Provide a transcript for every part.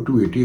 280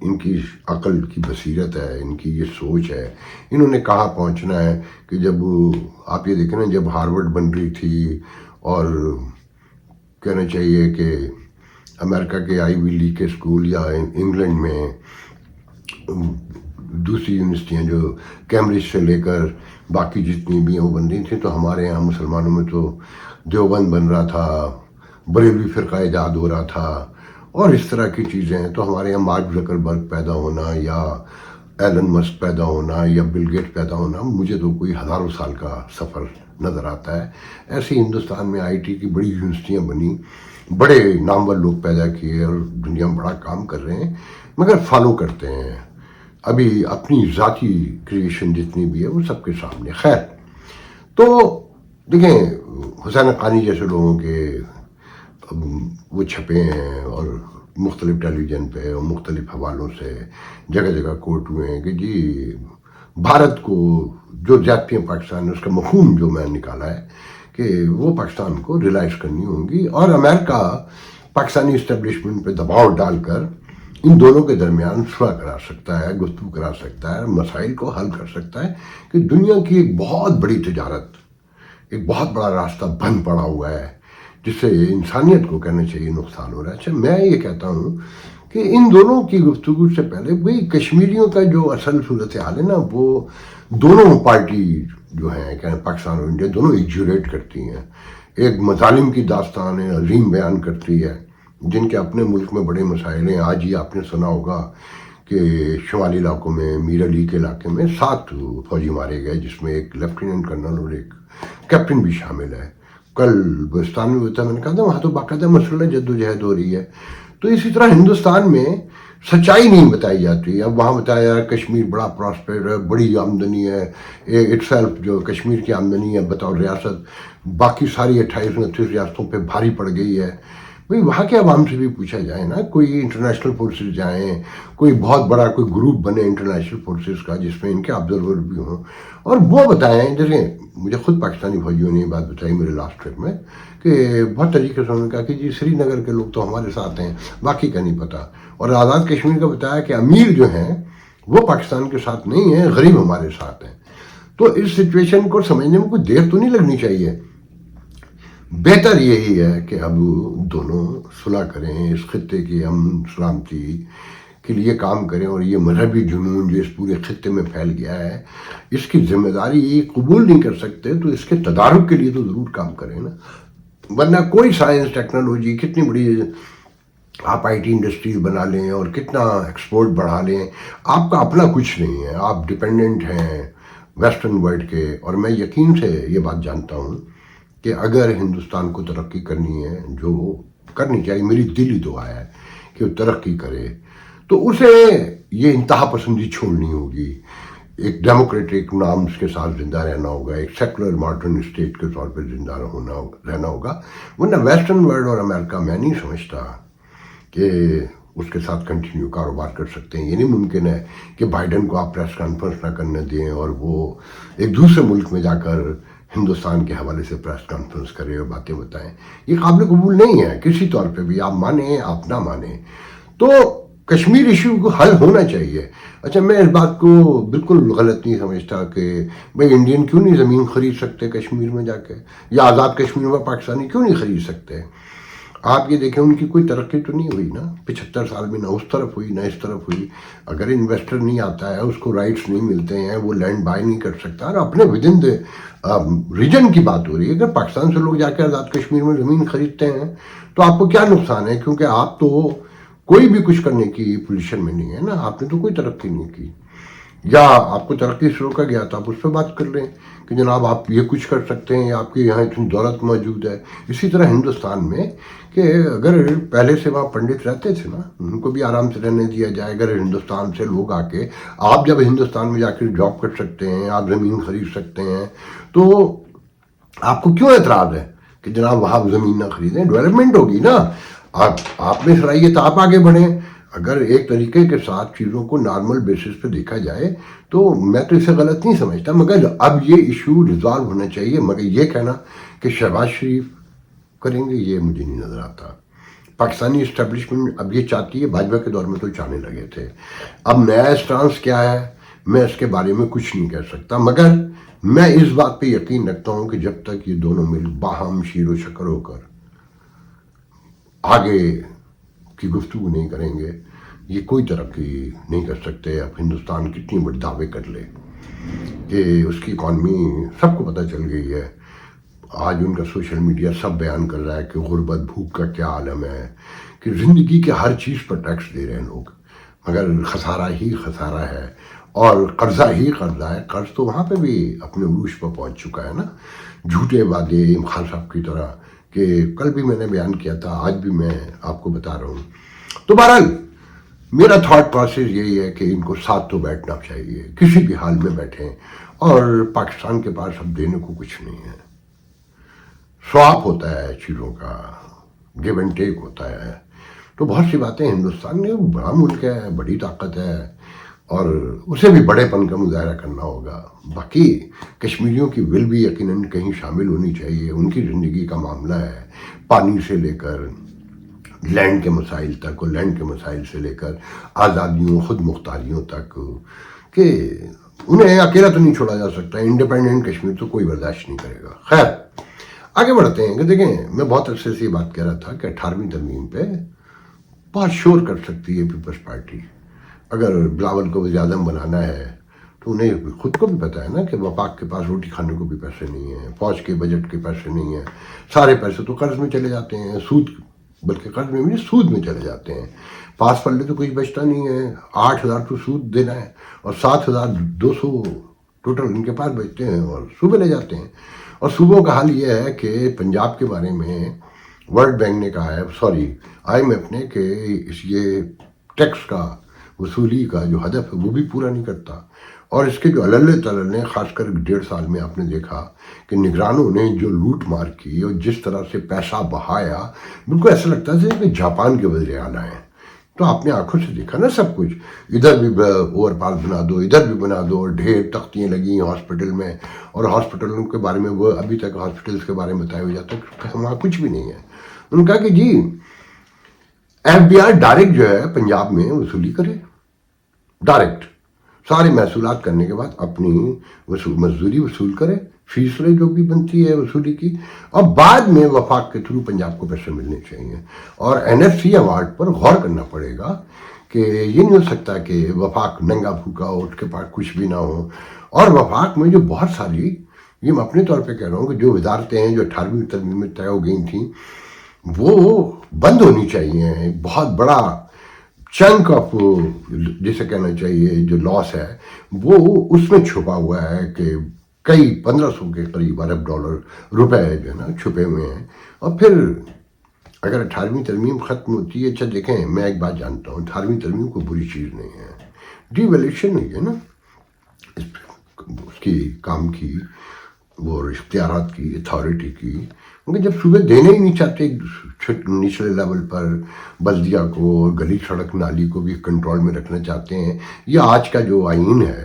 ان کی عقل کی بصیرت ہے، ان کی یہ سوچ ہے، انہوں نے کہاں پہنچنا ہے کہ جب آپ یہ دیکھیں نا، جب ہارورڈ بن رہی تھی اور کہنا چاہیے کہ امریکہ کے آئی وی لیگ کے اسکول یا انگلینڈ میں دوسری یونیورسٹیاں جو کیمبرج سے لے کر باقی جتنی بھی ہیں وہ بن رہی تھیں، تو ہمارے یہاں مسلمانوں میں تو دیوبند بن رہا تھا، بریلوی فرقہ ایجاد ہو رہا تھا اور اس طرح کی چیزیں ہیں. تو ہمارے یہاں مارک زکربرگ پیدا ہونا یا ایلن مسک پیدا ہونا یا بل گیٹ پیدا ہونا مجھے تو کوئی ہزاروں سال کا سفر نظر آتا ہے. ایسے ہی ہندوستان میں آئی ٹی کی بڑی یونیورسٹیاں بنی، بڑے نامور لوگ پیدا کیے اور دنیا میں بڑا کام کر رہے ہیں، مگر فالو کرتے ہیں ابھی اپنی ذاتی کریشن جتنی بھی ہے وہ سب کے سامنے. خیر، تو دیکھیں حسین حقانی جیسے لوگوں کے وہ چھپے ہیں اور مختلف ٹیلی ویژن پہ اور مختلف حوالوں سے جگہ جگہ کوٹ ہوئے ہیں کہ جی بھارت کو جو زیادتیاں پاکستان نے اس کا مفہوم جو میں نے نکالا ہے کہ وہ پاکستان کو ریلائز کرنی ہوں گی، اور امریکہ پاکستانی اسٹیبلشمنٹ پہ دباؤ ڈال کر ان دونوں کے درمیان صلح کرا سکتا ہے، گفتگو کرا سکتا ہے، مسائل کو حل کر سکتا ہے کہ دنیا کی ایک بہت بڑی تجارت، ایک بہت بڑا راستہ بند پڑا ہوا ہے جس سے انسانیت کو کہنا چاہیے نقصان ہو رہا ہے. اچھا، میں یہ کہتا ہوں کہ ان دونوں کی گفتگو سے پہلے بھئی کشمیریوں کا جو اصل صورتحال ہے نا، وہ دونوں پارٹی جو ہیں کہ پاکستان اور انڈیا دونوں ایگزوریٹ کرتی ہیں. ایک مظالم کی داستان ہے، عظیم بیان کرتی ہے جن کے اپنے ملک میں بڑے مسائل ہیں. آج ہی آپ نے سنا ہوگا کہ شمالی علاقوں میں میر علی کے علاقے میں 7 فوجی مارے گئے، جس میں ایک لیفٹیننٹ کرنل اور ایک کیپٹن بھی شامل ہے. کل بلوچستان میں ہوتا ہے، میں نے کہا تھا وہاں تو باقاعدہ مسلح جد و جہد ہو رہی ہے. تو اسی طرح ہندوستان میں سچائی نہیں بتائی جاتی. اب وہاں بتایا جا رہا ہے کشمیر بڑا پراسپر ہے، بڑی آمدنی ہے، اٹ سیلف جو کشمیر کی آمدنی ہے بطور ریاست باقی ساری 28-29 ریاستوں پہ بھاری پڑ گئی ہے. بھئی وہاں کے عوام سے بھی پوچھا جائے نا، کوئی انٹرنیشنل فورسز جائیں، کوئی بہت بڑا کوئی گروپ بنے انٹرنیشنل فورسز کا جس میں ان کے آبزرور بھی ہوں اور وہ بتائیں. جیسے مجھے خود پاکستانی فوجیوں نے یہ بات بتائی میرے لاسٹ ٹرپ میں کہ بہت طریقے سے انہوں نے کہا کہ جی سری نگر کے لوگ تو ہمارے ساتھ ہیں، باقی کا نہیں پتہ. اور آزاد کشمیر کا بتایا کہ امیر جو ہیں وہ پاکستان کے ساتھ نہیں ہیں، غریب ہمارے ساتھ ہیں. تو اس سچویشن کو سمجھنے میں کوئی دیر تو نہیں لگنی چاہیے. بہتر یہی ہے کہ اب دونوں صلح کریں، اس خطے کی امن سلامتی کے لیے کام کریں، اور یہ مذہبی جنون جو اس پورے خطے میں پھیل گیا ہے اس کی ذمہ داری قبول نہیں کر سکتے تو اس کے تدارک کے لیے تو ضرور کام کریں نا. ورنہ کوئی سائنس ٹیکنالوجی کتنی بڑی آپ آئی ٹی انڈسٹریز بنا لیں اور کتنا ایکسپورٹ بڑھا لیں، آپ کا اپنا کچھ نہیں ہے، آپ ڈپینڈنٹ ہیں ویسٹرن ورلڈ کے. اور میں یقین سے یہ بات جانتا ہوں کہ اگر ہندوستان کو ترقی کرنی ہے، جو کرنی چاہیے، میری دلی دعا ہے کہ وہ ترقی کرے، تو اسے یہ انتہا پسندی چھوڑنی ہوگی، ایک ڈیموکریٹک نارمز کے ساتھ زندہ رہنا ہوگا، ایک سیکولر ماڈرن اسٹیٹ کے طور پہ زندہ رہنا ہوگا. ورنہ ویسٹرن ورلڈ اور امریکہ میں نہیں سمجھتا کہ اس کے ساتھ کنٹینیو کاروبار کر سکتے ہیں. یہ نہیں ممکن ہے کہ بائیڈن کو آپ پریس کانفرنس نہ کرنے دیں اور وہ ایک دوسرے ملک میں جا کر ہندوستان کے حوالے سے پریس کانفرنس کرے اور باتیں بتائیں. یہ قابل قبول نہیں ہے کسی طور پہ بھی، آپ مانیں آپ نہ مانیں. تو کشمیر ایشو کو حل ہونا چاہیے. اچھا، میں اس بات کو بالکل غلط نہیں سمجھتا کہ بھئی انڈین کیوں نہیں زمین خرید سکتے کشمیر میں جا کے، یا آزاد کشمیر میں پاکستانی کیوں نہیں خرید سکتے. آپ یہ دیکھیں ان کی کوئی ترقی تو نہیں ہوئی نا 75 سال میں، نہ اس طرف ہوئی نہ اس طرف ہوئی. اگر انویسٹر نہیں آتا ہے، اس کو رائٹس نہیں ملتے ہیں، وہ لینڈ بائی نہیں کر سکتا، اور اپنے ود ان ریجن کی بات ہو رہی ہے. اگر پاکستان سے لوگ جا کے آزاد کشمیر میں زمین خریدتے ہیں تو آپ کو کیا نقصان ہے، کیونکہ آپ تو کوئی بھی کچھ کرنے کی پوزیشن میں نہیں ہے نا، آپ نے تو کوئی ترقی نہیں کی، یا آپ کو ترقی سے روکا گیا تو آپ اس پہ بات کر لیں کہ جناب آپ یہ کچھ کر سکتے ہیں، آپ کے یہاں اتنی دولت موجود ہے. اسی طرح ہندوستان میں کہ اگر پہلے سے وہاں پنڈت رہتے تھے نا، ان کو بھی آرام سے رہنے دیا جائے. اگر ہندوستان سے لوگ آ کے، آپ جب ہندوستان میں جا کے جاب کر سکتے ہیں، آپ زمین خرید سکتے ہیں، تو آپ کو کیوں اعتراض ہے کہ جناب وہاں زمین نہ خریدیں؟ ڈیولپمنٹ ہوگی نا، آپ میں صلاحیت، آپ آگے بڑھیں. اگر ایک طریقے کے ساتھ چیزوں کو نارمل بیسس پہ دیکھا جائے تو میں تو اسے غلط نہیں سمجھتا. مگر اب یہ ایشو ریزالو ہونا چاہیے. مگر یہ کہنا کہ شہباز شریف کریں گے، یہ مجھے نہیں نظر آتا. پاکستانی اسٹیبلشمنٹ اب یہ چاہتی ہے، بھاجپا کے دور میں تو چاہنے لگے تھے، اب نیا اسٹانس کیا ہے میں اس کے بارے میں کچھ نہیں کہہ سکتا، مگر میں اس بات پہ یقین رکھتا ہوں کہ جب تک یہ دونوں مل باہم شیر و شکر ہو کر آگے کی گفتگو نہیں کریں گے، یہ کوئی ترقی نہیں کر سکتے۔ اب ہندوستان کتنی بڑی دعوے کر لے کہ اس کی اکانومی سب کو پتہ چل گئی ہے، آج ان کا سوشل میڈیا سب بیان کر رہا ہے کہ غربت بھوک کا کیا عالم ہے، کہ زندگی کے ہر چیز پر ٹیکس دے رہے ہیں لوگ، مگر خسارہ ہی خسارہ ہے اور قرضہ ہی قرضہ ہے۔ قرض تو وہاں پہ بھی اپنے عروج پر پہنچ چکا ہے نا، جھوٹے وعدے خان صاحب کی طرح، کہ کل بھی میں نے بیان کیا تھا، آج بھی میں آپ کو بتا رہا ہوں۔ تو بہرحال میرا تھاٹ پروسیس یہی ہے کہ ان کو ساتھ تو بیٹھنا چاہیے، کسی بھی حال میں بیٹھیں، اور پاکستان کے پاس اب دینے کو کچھ نہیں ہے، سواپ ہوتا ہے چیزوں کا، گیو اینڈ ٹیک ہوتا ہے، تو بہت سی باتیں ہندوستان میں بڑا ملک ہے، بڑی طاقت ہے، اور اسے بھی بڑے پن کا مظاہرہ کرنا ہوگا۔ باقی کشمیریوں کی ول بھی یقیناً کہیں شامل ہونی چاہیے، ان کی زندگی کا معاملہ ہے، پانی سے لے کر لینڈ کے مسائل تک، اور لینڈ کے مسائل سے لے کر آزادیوں خود مختاریوں تک، کہ انہیں اکیلا تو نہیں چھوڑا جا سکتا، انڈیپینڈنٹ کشمیر تو کوئی برداشت نہیں کرے گا۔ خیر آگے بڑھتے ہیں کہ دیکھیں، میں بہت عرصے سے یہ بات کہہ رہا تھا کہ 18ویں ترمیم پہ بہت شور کر سکتی ہے پیپلز پارٹی، اگر بلاول کو وزیر اعظم بنانا ہے تو انہیں خود کو بھی پتہ ہے نا کہ وفاق کے پاس روٹی کھانے کو بھی پیسے نہیں ہیں، فوج کے بجٹ کے پیسے نہیں ہیں، سارے پیسے تو قرض میں چلے جاتے ہیں، سود، بلکہ قرض میں بھی سود میں چلے جاتے ہیں، پاس پلے تو کچھ بچتا نہیں ہے، 8,000 تو سود دینا ہے اور 7,200 ٹوٹل ان کے پاس بچتے ہیں اور صوبے لے جاتے ہیں۔ اور صوبوں کا حال یہ ہے کہ پنجاب کے بارے میں ورلڈ بینک نے کہا ہے، سوری IMF نے، کہ یہ ٹیکس کا وصولی کا جو ہدف ہے وہ بھی پورا نہیں کرتا، اور اس کے جو علل تلل نے خاص کر 1.5 سال میں آپ نے دیکھا کہ نگرانوں نے جو لوٹ مار کی اور جس طرح سے پیسہ بہایا، بالکل ایسا لگتا ہے کہ جاپان کے وزیر اعلیٰ ہیں۔ تو آپ نے آنکھوں سے دیکھا نا سب کچھ، ادھر بھی اوور پاس بنا دو، ادھر بھی بنا دو، ڈھیر تختیاں لگی ہیں ہاسپٹل میں، اور ہاسپٹلوں کے بارے میں وہ ابھی تک ہاسپٹلس کے بارے میں بتایا ہو جاتا ہے کہ وہاں کچھ بھی نہیں ہے۔ انہوں نے کہا کہ جی FBI ڈائریکٹ جو ہے پنجاب میں وصولی کرے، ڈائریکٹ سارے محصولات کرنے کے بعد اپنی مزدوری وصول کرے، فیس رے جو بھی بنتی ہے وصولی کی، اور بعد میں وفاق کے تھرو پنجاب کو پیسے ملنے چاہیے۔ اور NFC ایوارڈ پر غور کرنا پڑے گا کہ یہ نہیں ہو سکتا کہ وفاق ننگا پھوکا ہو، اس کے پاس کچھ بھی نہ ہو، اور وفاق میں جو بہت ساری، یہ میں اپنے طور پہ کہہ رہا ہوں کہ جو وزارتیں ہیں جو 18ویں ترمیم میں طے ہو گئی تھیں وہ بند ہونی چاہیے۔ بہت بڑا چنک آف جسے کہنا چاہیے جو لاس ہے وہ اس میں چھپا ہوا ہے، کہ کئی 1500 کے قریب ارب ڈالر روپے جو ہے نا چھپے ہوئے ہیں۔ اور پھر اگر 18ویں ترمیم ختم ہوتی ہے، اچھا دیکھیں میں ایک بات جانتا ہوں، 18ویں ترمیم کوئی بری چیز نہیں ہے، ڈی ویلیویشن ہوئی ہے نا اس کی کام کی، وہ اختیارات کی، اتھارٹی کی، کیونکہ جب صوبے دینے ہی نہیں چاہتے نچلے لیول پر بلدیہ کو، گلی سڑک نالی کو بھی کنٹرول میں رکھنا چاہتے ہیں۔ یہ آج کا جو آئین ہے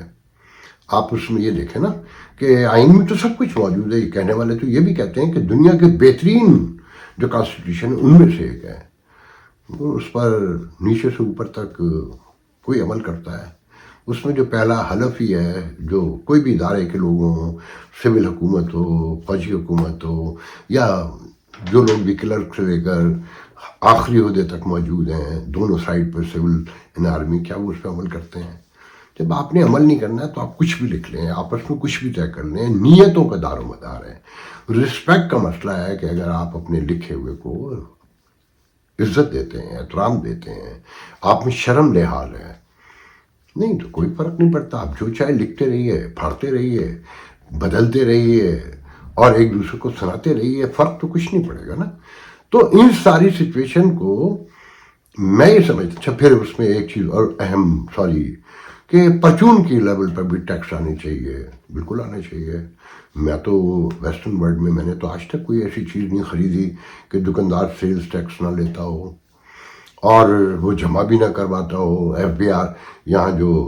آپ اس میں یہ دیکھیں نا کہ آئین میں تو سب کچھ موجود ہے، یہ کہنے والے تو یہ بھی کہتے ہیں کہ دنیا کے بہترین جو کانسٹیٹیوشن ان میں سے ایک ہے، اس پر نیچے سے اوپر تک کوئی عمل کرتا ہے۔ اس میں جو پہلا حلف ہی ہے، جو کوئی بھی ادارے کے لوگوں ہوں، سول حکومت ہو، فوجی حکومت ہو، یا جو لوگ بھی کلرک سے لے کر آخری عہدے تک موجود ہیں دونوں side per, civil and army, کیا وہ اس پہ عمل کرتے ہیں؟ جب آپ نے عمل نہیں کرنا ہے تو آپ کچھ بھی لکھ لیں، آپس میں کچھ بھی طے کر لیں، نیتوں کا دار و مدار ہے۔ رسپیکٹ کا مسئلہ ہے کہ اگر آپ اپنے لکھے ہوئے کو عزت دیتے ہیں، احترام دیتے ہیں، آپ میں شرم لحاظ ہے، نہیں تو کوئی فرق نہیں پڑتا، آپ جو چاہے لکھتے رہیے، پھاڑتے رہیے، بدلتے رہیے اور ایک دوسرے کو سناتے رہیے، فرق تو کچھ نہیں پڑے گا نا۔ تو ان ساری سچویشن کو میں یہ سمجھتا، اچھا پھر اس میں ایک چیز اور اہم، کہ پرچون کی لیول پر بھی ٹیکس آنے چاہیے، بالکل آنا چاہیے۔ میں تو ویسٹرن ورلڈ میں نے تو آج تک کوئی ایسی چیز نہیں خریدی کہ دکاندار سیلز ٹیکس نہ لیتا ہو اور وہ جمع بھی نہ کرواتا ہو۔ FBI یہاں جو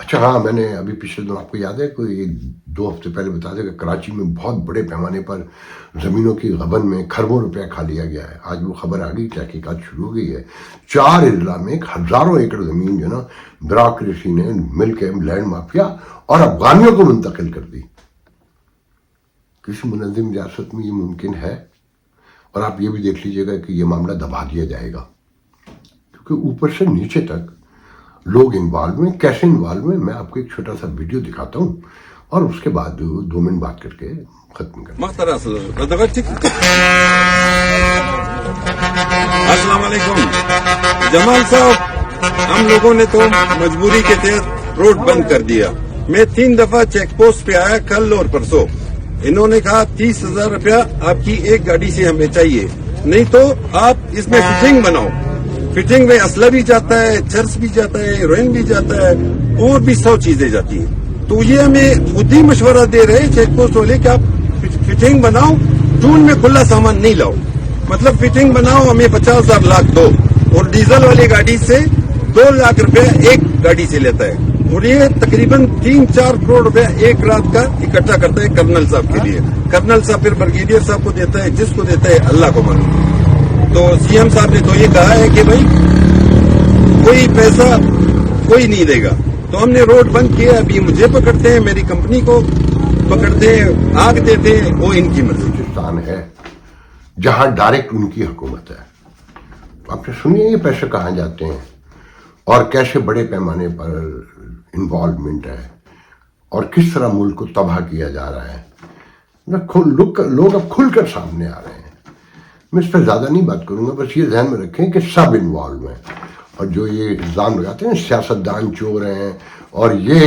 اچھا ہاں، میں نے ابھی پچھلے دن آپ کو یاد ہے کوئی 2 ہفتے پہلے بتا دیا کہ کراچی میں بہت بڑے پیمانے پر زمینوں کی غبن میں کھربوں روپیہ کھا لیا گیا ہے. آج وہ خبر آ گئی، تحقیقات شروع ہو گئی ہے. 4 اضلاع میں ہزاروں ایکڑ زمین جو ہے نا بیوروکریسی نے مل کے لینڈ مافیا اور افغانیوں کو منتقل کر دی. کسی منظم ریاست میں یہ ممکن ہے؟ اور آپ یہ بھی دیکھ لیجئے گا کہ یہ معاملہ دبا دیا جائے گا، کیونکہ اوپر سے نیچے تک لوگ انوالو ہیں. کیسے انوالو ہیں؟ میں آپ کو ایک چھوٹا سا ویڈیو دکھاتا ہوں اور اس کے بعد 2 منٹ بات کر کے ختم کریں. السلام علیکم جمال صاحب، ہم لوگوں نے تو مجبوری کے تحت روڈ بند کر دیا. میں 3 دفعہ چیک پوسٹ پہ آیا، کل اور پرسوں. انہوں نے کہا 30,000 روپیہ آپ کی ایک گاڑی سے ہمیں چاہیے، نہیں تو آپ اس میں فٹنگ بناؤ. فٹنگ میں اسلحہ بھی جاتا ہے، چرس بھی جاتا ہے، ہیروئن بھی جاتا ہے، اور بھی 100 چیزیں جاتی ہیں. تو یہ ہمیں خود ہی مشورہ دے رہے چیک پوسٹ والے کہ آپ فٹنگ بناؤ، جون میں کھلا سامان نہیں لاؤ. مطلب فٹنگ بناؤ، ہمیں 50,000 لاکھ دو، اور ڈیزل والی گاڑی سے 2 لاکھ روپے ایک گاڑی سے لیتا ہے. اور یہ تقریباً 3-4 کروڑ روپے ایک رات کا اکٹھا کرتا ہے کرنل صاحب کے لیے. کرنل صاحب پھر بریگیڈیئر صاحب کو دیتا ہے، جس کو دیتا ہے اللہ کو معلوم. تو سی ایم صاحب نے تو یہ کہا ہے کہ بھائی کوئی پیسہ کوئی نہیں دے گا. تو ہم نے روڈ بند کیا. ابھی مجھے پکڑتے ہیں، میری کمپنی کو پکڑتے ہیں، آگ دیتے ہیں، وہ ان کی مرضی. بلوچستان ہے جہاں ڈائریکٹ ان کی حکومت ہے. آپ نے سنی ہے یہ پیسے کہاں جاتے ہیں اور کیسے بڑے پیمانے پر انوالومنٹ ہے اور کس طرح ملک کو تباہ کیا جا رہا ہے. لوگ اب کھل کر سامنے آ رہے ہیں. میں اس پہ زیادہ نہیں بات کروں گا، بس یہ ذہن میں رکھیں کہ سب انوالو ہیں. اور جو یہ الزام لگاتے ہیں سیاستدان چور ہیں اور یہ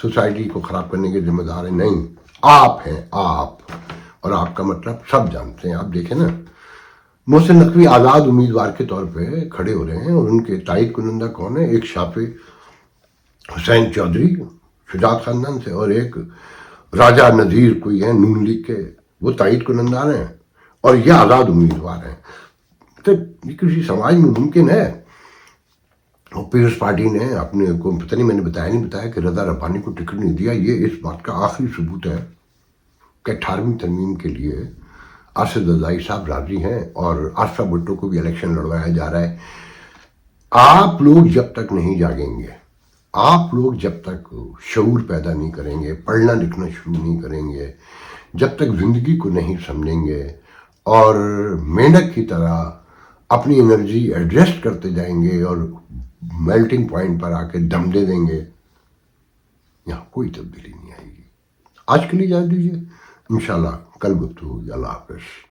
سوسائٹی کو خراب کرنے کے ذمہ دار ہیں، نہیں، آپ ہیں. آپ اور آپ کا مطلب سب جانتے ہیں. آپ دیکھیں نا، محسن نقوی آزاد امیدوار کے طور پہ کھڑے ہو رہے ہیں اور ان کے تائید کنندہ کون ہے؟ ایک شافی حسین چودھری شجاعت خاندان سے اور ایک راجہ نذیر کوئی ہے نون لیگ کے، وہ تائید کنندہ ہیں اور یہ آزاد امیدوار ہیں. تو یہ کسی سماج میں ممکن ہے؟ اور پیپلز پارٹی نے اپنے کو پتہ نہیں، میں نے بتایا کہ رضا ربانی کو ٹکٹ نہیں دیا. یہ اس بات کا آخری ثبوت ہے کہ 18ویں ترمیم کے لیے اسد رضائی صاحب راضی ہیں اور آصفہ بھٹو کو بھی الیکشن لڑوایا جا رہا ہے. آپ لوگ جب تک نہیں جاگیں گے، آپ لوگ جب تک شعور پیدا نہیں کریں گے، پڑھنا لکھنا شروع نہیں کریں گے، جب تک زندگی کو نہیں سمجھیں گے اور مینڈک کی طرح اپنی انرجی ایڈجسٹ کرتے جائیں گے اور میلٹنگ پوائنٹ پر آ کے دم دے دیں گے، یہاں کوئی تبدیلی نہیں آئے گی. آج کے لیے جا دیجیے، انشاءاللہ کل گفتگو ہوگی. اللہ حافظ.